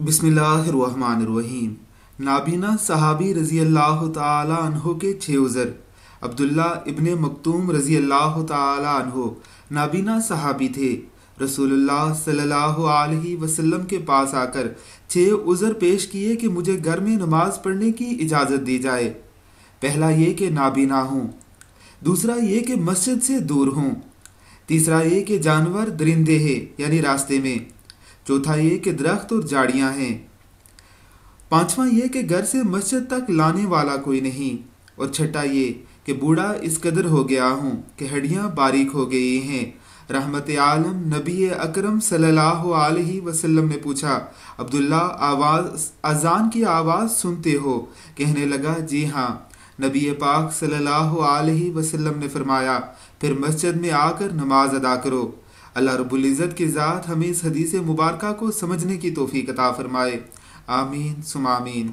بسم اللہ الرحمن الرحیم۔ نابینا صحابی رضی اللہ تعالی عنہ کے 6 عذر۔ عبداللہ ابن مکتوم رضی اللہ تعالی عنہ نابینا صحابی تھے۔ رسول اللہ صلی اللہ علیہ وسلم کے پاس آ کر 6 عذر پیش کیے کہ مجھے گھر میں نماز پڑھنے کی اجازت دی جائے۔ پہلا یہ کہ نابینا ہوں، دوسرا یہ کہ مسجد سے دور ہوں، تیسرا یہ کہ جانور درندے ہیں یعنی راستے میں، چوتھا یہ کہ درخت اور جھاڑیاں ہیں، پانچواں یہ کہ گھر سے مسجد تک لانے والا کوئی نہیں، اور چھٹا یہ کہ بوڑھا اس قدر ہو گیا ہوں کہ ہڈیاں باریک ہو گئی ہیں۔ رحمت عالم نبی اکرم صلی اللہ علیہ وسلم نے پوچھا، عبداللہ اذان کی آواز سنتے ہو؟ کہنے لگا جی ہاں۔ نبی پاک صلی اللہ علیہ وسلم نے فرمایا، پھر مسجد میں آ کر نماز ادا کرو۔ اللہ رب العزت کی ذات ہمیں اس حدیث مبارکہ کو سمجھنے کی توفیق عطا فرمائے، آمین ثم آمین۔